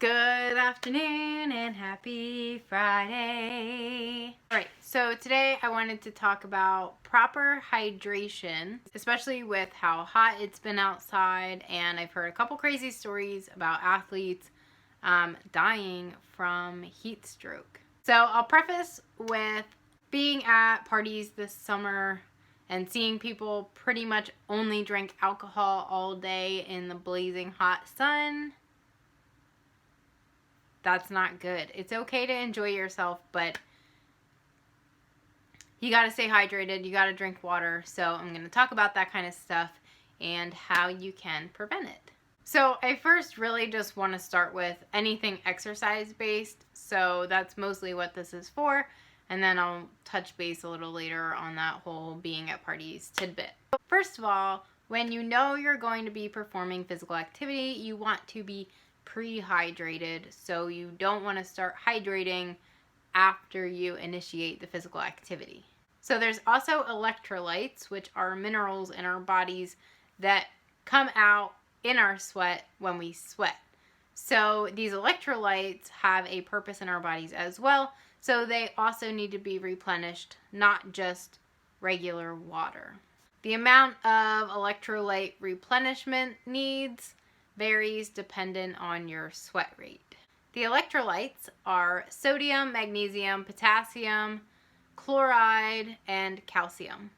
Good afternoon and happy Friday. Alright, so today I wanted to talk about proper hydration, especially with how hot it's been outside, and I've heard a couple crazy stories about athletes dying from heat stroke. So I'll preface with being at parties this summer and seeing people pretty much only drink alcohol all day in the blazing hot sun. That's not good. It's okay to enjoy yourself, but you got to stay hydrated. You got to drink water. So I'm going to talk about that kind of stuff and how you can prevent it. So I first really just want to start with anything exercise based. So that's mostly what this is for. And then I'll touch base a little later on that whole being at parties tidbit. First of all, when you know you're going to be performing physical activity, you want to be pre-hydrated, so you don't want to start hydrating after you initiate the physical activity. So there's also electrolytes, which are minerals in our bodies that come out in our sweat when we sweat. So these electrolytes have a purpose in our bodies as well, so they also need to be replenished, not just regular water. The amount of electrolyte replenishment needs varies dependent on your sweat rate. The electrolytes are sodium, magnesium, potassium, chloride, and calcium.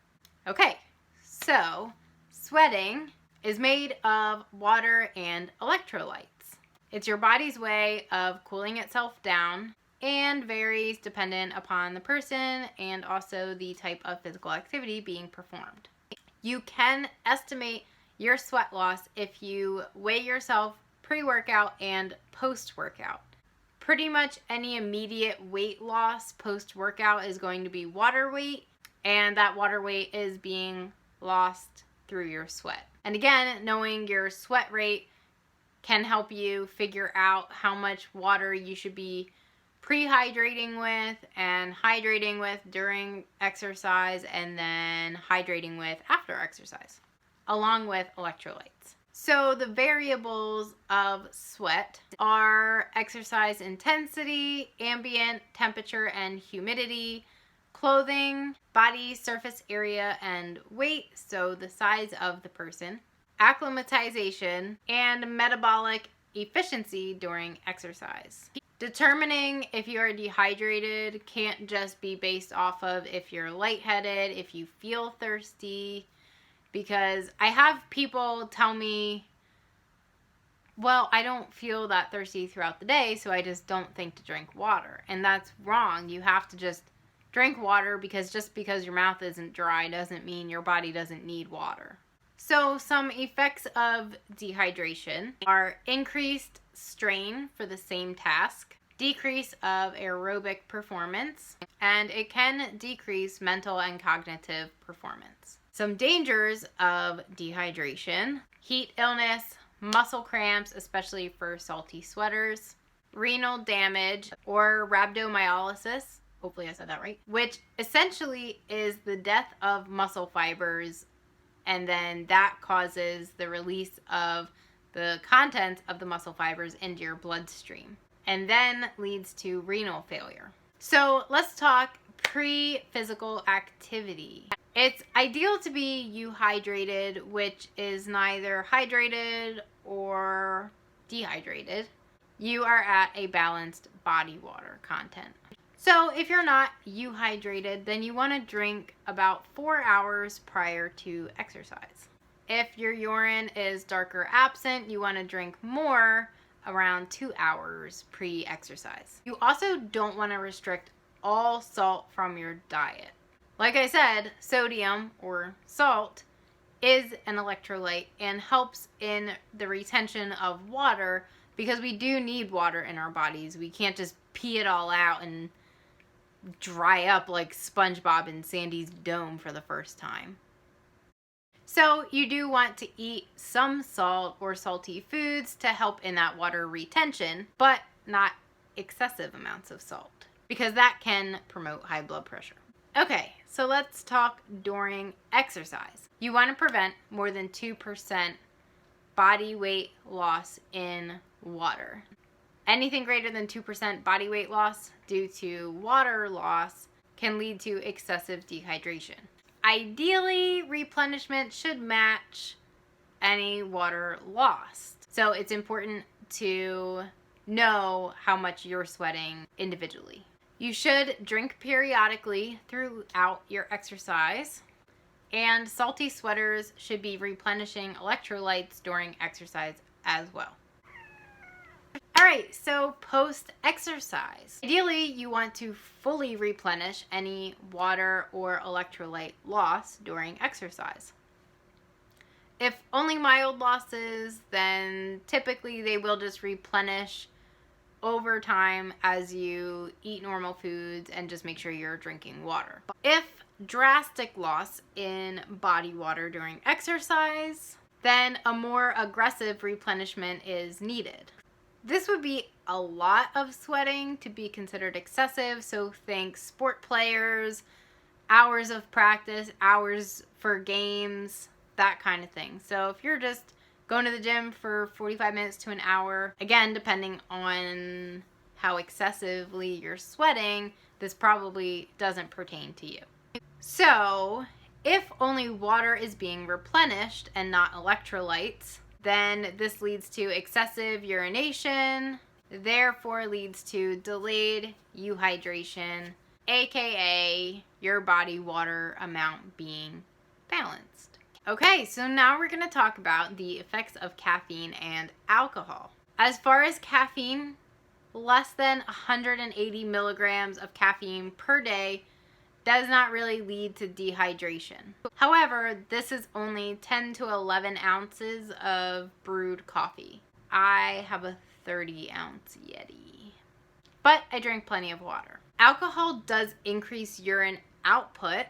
Okay, so sweating is made of water and electrolytes. It's your body's way of cooling itself down and varies dependent upon the person and also the type of physical activity being performed. You can estimate your sweat loss if you weigh yourself pre-workout and post-workout. Pretty much any immediate weight loss post-workout is going to be water weight, and that water weight is being lost through your sweat. And again, knowing your sweat rate can help you figure out how much water you should be pre-hydrating with and hydrating with during exercise, and then hydrating with after exercise, along with electrolytes. So the variables of sweat are exercise intensity, ambient temperature and humidity, clothing, body surface area and weight, so the size of the person, acclimatization, and metabolic efficiency during exercise. Determining if you are dehydrated can't just be based off of if you're lightheaded, if you feel thirsty, because I have people tell me, well, I don't feel that thirsty throughout the day, so I just don't think to drink water. And that's wrong. You have to just drink water, because just because your mouth isn't dry doesn't mean your body doesn't need water. So some effects of dehydration are increased strain for the same task, decrease of aerobic performance, and it can decrease mental and cognitive performance. Some dangers of dehydration: heat illness, muscle cramps, especially for salty sweaters, renal damage or rhabdomyolysis, hopefully I said that right, which essentially is the death of muscle fibers, and then that causes the release of the contents of the muscle fibers into your bloodstream, and then leads to renal failure. So let's talk pre-physical activity. It's ideal to be euhydrated, which is neither hydrated or dehydrated. You are at a balanced body water content. So if you're not euhydrated, then you want to drink about 4 hours prior to exercise. If your urine is dark or absent, you want to drink more around 2 hours pre-exercise. You also don't want to restrict all salt from your diet. Like I said, sodium or salt is an electrolyte and helps in the retention of water, because we do need water in our bodies. We can't just pee it all out and dry up like SpongeBob in Sandy's dome for the first time. So you do want to eat some salt or salty foods to help in that water retention, but not excessive amounts of salt, because that can promote high blood pressure. Okay, so let's talk during exercise. You want to prevent more than 2% body weight loss in water. Anything greater than 2% body weight loss due to water loss can lead to excessive dehydration. Ideally, replenishment should match any water lost. So it's important to know how much you're sweating individually. You should drink periodically throughout your exercise, and salty sweaters should be replenishing electrolytes during exercise as well. Alright, so post-exercise. Ideally, you want to fully replenish any water or electrolyte loss during exercise. If only mild losses, then typically they will just replenish over time as you eat normal foods and just make sure you're drinking water. If drastic loss in body water during exercise, then a more aggressive replenishment is needed. This would be a lot of sweating to be considered excessive, so think sport players, hours of practice, hours for games, that kind of thing. So if you're just going to the gym for 45 minutes to an hour, again, depending on how excessively you're sweating, this probably doesn't pertain to you. So if only water is being replenished and not electrolytes, then this leads to excessive urination, therefore leads to delayed euhydration, aka your body water amount being balanced. Okay, so now we're going to talk about the effects of caffeine and alcohol. As far as caffeine, less than 180 milligrams of caffeine per day does not really lead to dehydration. However, this is only 10 to 11 ounces of brewed coffee. I have a 30-ounce Yeti, but I drink plenty of water. Alcohol does increase urine output.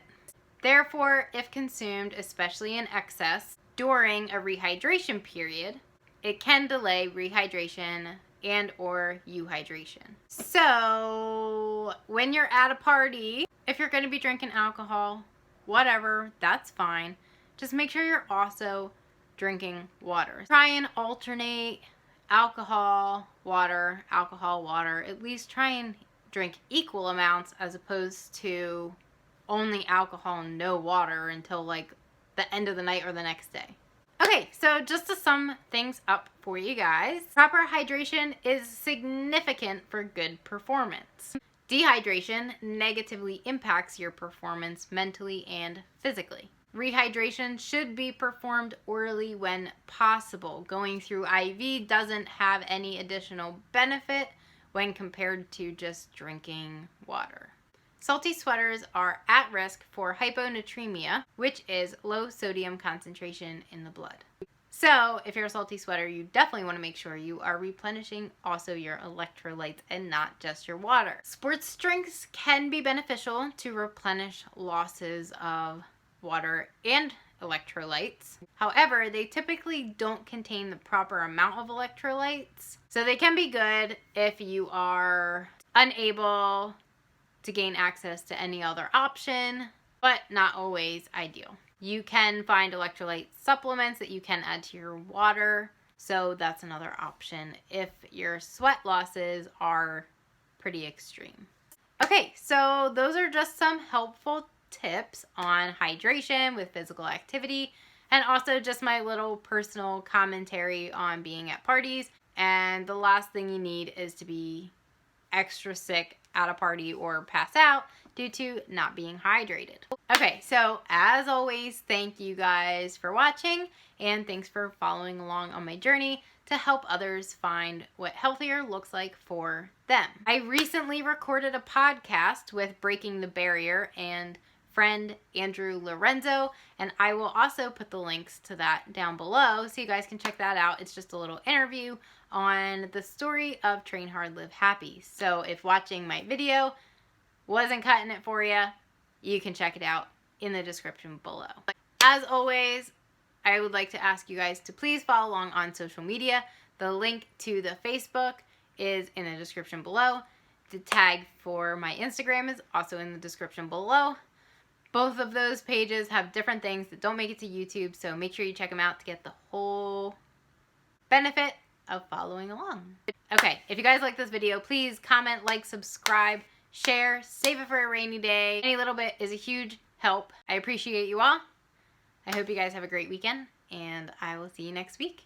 Therefore, if consumed, especially in excess, during a rehydration period, it can delay rehydration and or euhydration. So when you're at a party, if you're going to be drinking alcohol, whatever, that's fine. Just make sure you're also drinking water. Try and alternate alcohol, water, alcohol, water. At least try and drink equal amounts as opposed to only alcohol and no water until like the end of the night or the next day. Okay, so just to sum things up for you guys, proper hydration is significant for good performance. Dehydration negatively impacts your performance mentally and physically. Rehydration should be performed orally when possible. Going through IV doesn't have any additional benefit when compared to just drinking water. Salty sweaters are at risk for hyponatremia, which is low sodium concentration in the blood. So if you're a salty sweater, you definitely want to make sure you are replenishing also your electrolytes and not just your water. Sports drinks can be beneficial to replenish losses of water and electrolytes. However, they typically don't contain the proper amount of electrolytes. So they can be good if you are unable to gain access to any other option, but not always ideal. You can find electrolyte supplements that you can add to your water, so that's another option if your sweat losses are pretty extreme. Okay, so those are just some helpful tips on hydration with physical activity, and also just my little personal commentary on being at parties. And the last thing you need is to be extra sick at a party or pass out due to not being hydrated. Okay, so as always, thank you guys for watching, and thanks for following along on my journey to help others find what healthier looks like for them. I recently recorded a podcast with Breaking the Barrier and friend Andrew Lorenzo, and I will also put the links to that down below so you guys can check that out. It's just a little interview on the story of Train Hard, Live Happy. So if watching my video wasn't cutting it for you, you can check it out in the description below. As always, I would like to ask you guys to please follow along on social media. The link to the Facebook is in the description below. The tag for my Instagram is also in the description below. Both of those pages have different things that don't make it to YouTube, so make sure you check them out to get the whole benefit of following along. Okay, if you guys like this video, please comment, like, subscribe, share, save it for a rainy day. Any little bit is a huge help. I appreciate you all. I hope you guys have a great weekend, and I will see you next week.